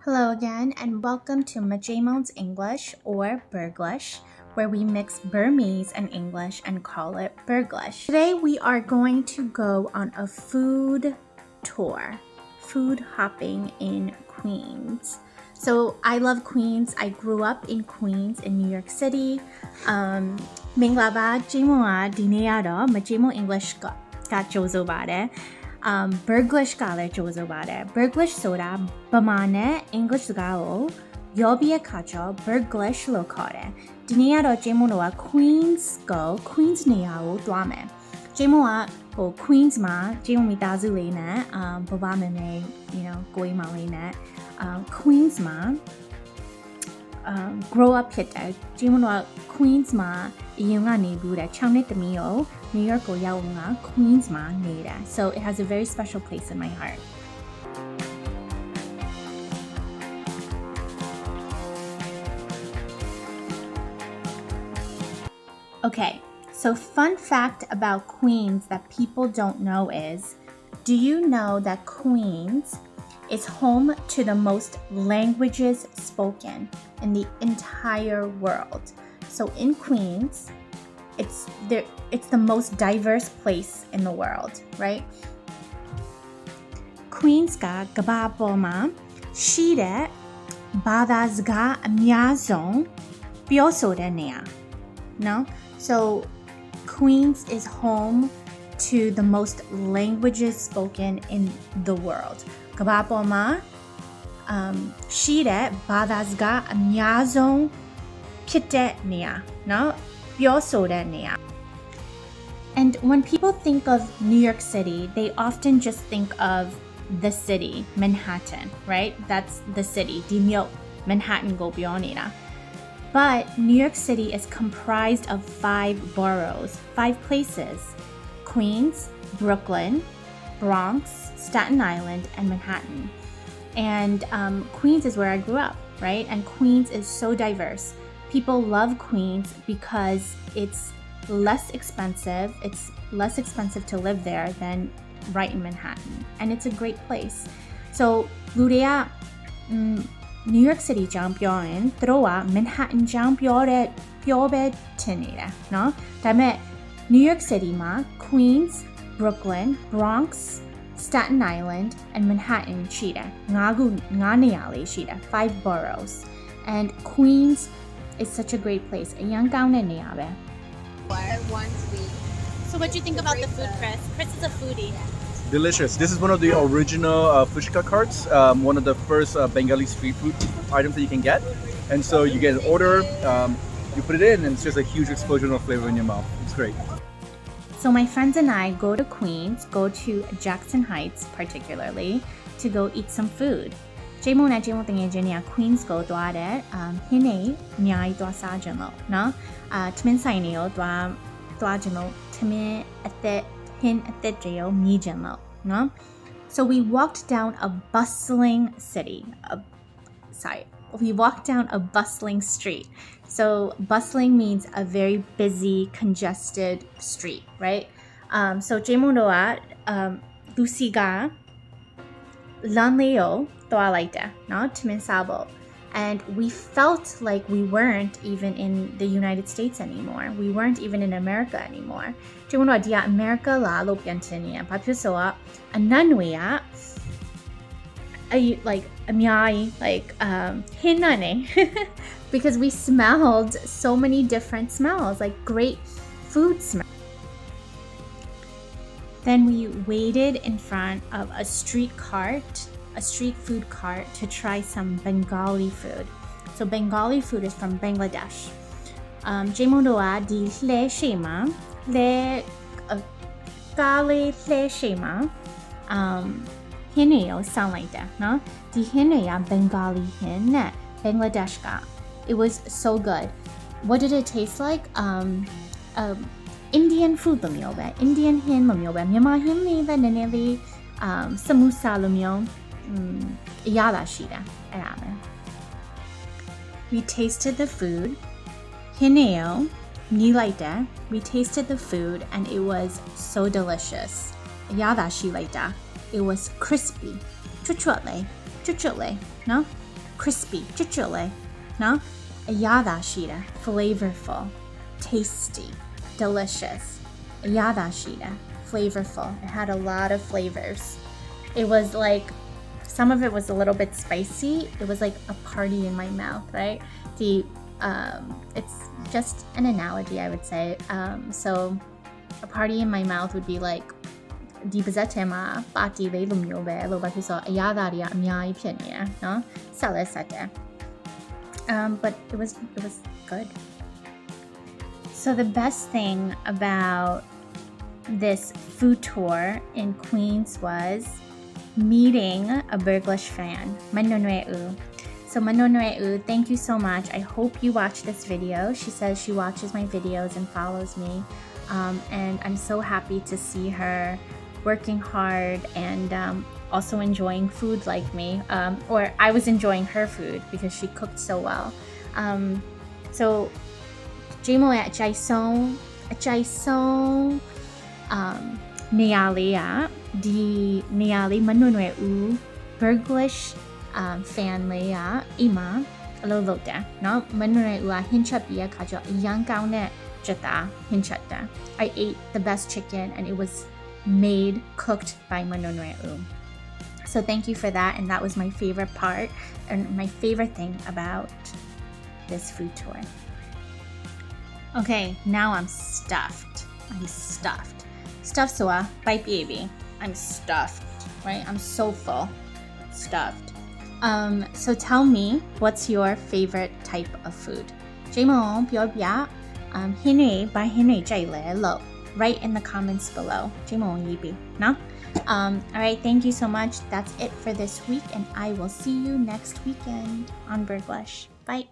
Hello again, and welcome to Majamon's English or Burglish, where we mix Burmese and English and call it Burglish. Today we are going to go on a food tour, food hopping in Queens. So I love Queens. I grew up in Queens in New York City. မင်္ဂလာပါဂျိမွန်ကဒီနေ့ကတော့ Majamon English ကကြိုဆိုပါတယ်Burglish ကလည်းကြိုဆိုပါတယ် Burglish ဆိုတာဗမာနဲ့ English စကားကိုရောပြီးအခါကျတော့ Burglish လို့ခေါ်တယ်ဒီနေ့ကတော့ဂျိမွန်တို့က Queens ကို Queens နေရာကိုတွားမယ်ဂျိမွန်ကQueens မှာဂျိမွန်မိသားစုလေးနဲ့ဘဘမမေ ကိုကြီးမောင်လေးနဲ့Queens မှာgrow up ဖြစ်တယ်ဂျိမွန်တို့က Queens မှာအရင်ကနေဘူးတဲ့6နှစ်သမီးကို New York ကိုရောက်လာ Queens မှာနေတာ so it has a very special place in my heart Okay, so fun fact about Queens that people don't know is, do you know that Queens is home to the most languages spoken in the entire world? So in Queens, it's the most diverse place in the world, right? Queens ကကမ္ဘာပေါ်မှာရှိတဲ့ဘာသာစကားအများဆုံးပြောဆိုတဲ့နေရာ No? So Queens is home to the most languages spoken in the world. ကမ္ဘာပေါ်မှာရှိတဲ့ဘာသာစကားအများဆုံးဖြစ်တဲ့နေရာ No? ပြောဆိုတဲ့နေရာ And when people think of New York City, they often just think of the city, Manhattan, right? That's the city, ဒီမြို့ Manhattan ကိုပြောနေတာ But New York City is comprised of 5 boroughs, 5 places: Queens, Brooklyn, Bronx, Staten Island, and Manhattan. And Queens is where I grew up, right? And Queens is so diverse. People love Queens because it's less expensive. It's less expensive to live there than right in Manhattan. And it's a great place. So,လူတွေကNew York City ကြောင်းပြောရင်သူတို့က Manhattan ကြောင်းပြောပဲထင်နေတယ်เนาะဒါပေမဲ့ New York City မှာ Queens, Brooklyn, Bronx, Staten Island and Manhattan ရှိတယ်၅နေရာလေးရှိတယ်5 boroughs and Queens is such a great place အရန်ကောင်းတဲ့နေရာပဲ So what do you think about the food, Chris? Chris is a foodie. Delicious. This is one of the original fuchka carts, one of the first Bengali street food items that you can get. And so you get an order, you put it in, and it's just a huge explosion of flavor in your mouth. It's great. So my friends and I go to Queens, go to Jackson Heights particularly, to go eat some food. Jamon and Jamon တငယ်ချင်းတွေက Queens ကိုသွားတယ်ဟင်းနေအများကြီးသွားစားကြလို့เนาะထမင်းဆိုင်တွေကိုသွားကြလို့ထမင်းအသက်ဟင်းအသက်တွေကိုမြည်ကြလို့เนาะ So we walked down a bustling we walked down a bustling street. So bustling means a very busy, congested street, right? So Jamon တို့ကလူစီကလမ်းလေးကိုသွားလိုက်တယ်เนาะထမင်းစားဖို့ And we felt like we weren't even in the United States anymore. We weren't even in America anymore. ကျွန်တော်တို့ဒီက America လာလို့ပြန်ထင်နေရဘာဖြစ်ဆိုတော့အနံ့တွေကlike အများကြီး like ဟင်းနံ့နေ because we smelled so many different smells, like great food smells. Then we waited in front of a street food cart to try some Bengali food. So Bengali food is from Bangladesh. Jamon တို့ကဒီလှဲရှိမှာကားလေးလှဲရှိမှာဟင်းတွေကိုစောင်းလိုက်တာเนาะဒီဟင်းတွေက Bengali ဟင်းနဲ့ Bangladesh က It was so good. What did it taste like? Indian food လိုမျိုးပဲ Indian ဟင်းလိုမျိုးပဲမြန်မာဟင်းလေးပဲနည်းနည်းလေးစမူစာလိုမျိုးအရသာရှိတာအဲ့ဒါပဲ We tasted the food ဟင်းတွေကိုမြည်လိုက်တာ We tasted the food and it was so delicious အရသာရှိလိုက်တာ It was crispy ချွတ်လေးနော် crispy ကျွတ်ကျွတ်လေးနော်အရသာရှိတယ် flavorful tasty delicious အရသာရှိတယ် flavorful it had a lot of flavors it was like some of it was a little bit spicy it was like a party in my mouth right it's just an analogy I would say so a party in my mouth would be like ဒီပါဇက်ထဲမှာပါတီလေးလိုမျိုးပဲလို့ဘာဖြစ်ဆိုအရသာတွေကအများကြီးဖြစ်နေတယ်เนาะဆက်လဲဆက်တယ်but it was good so the best thing about this food tour in Queens was meeting a Burglish fan Manonweu so Manonweu thank you so much I hope you watch this video she says she watches my videos and follows me and I'm so happy to see her working hard and also enjoying food like me or I was enjoying her food because she cooked so well so Jimo ရဲ့အကြိုက်ဆုံးနေရာလေးကဒီနေရာလေးမနှွန့်ရွယ်ဦး Burglish fan လေးကအိမ်မှာအလုပ်လုပ်တယ်เนาะမနှွန့်ရွယ်ဦးကဟင်းချက်ပြီးရခါကျအရန်ကောင်းတဲ့ကြက်သားဟင်းချက်တယ် I ate the best chicken and it was made cooked by Manonweu so thank you for that and that was my favorite part and my favorite thing about this food tour okay now I'm stuffed so bite baby I'm stuffed right I'm so full stuffed so tell me what's your favorite type of food Jaymon ပြောပြဟင်းတွေဘာဟင်းတွေကြိုက်လဲလို့write in the comments below. No? Alright, thank you so much. That's it for this week, and I will see you next weekend on Burglish. Bye.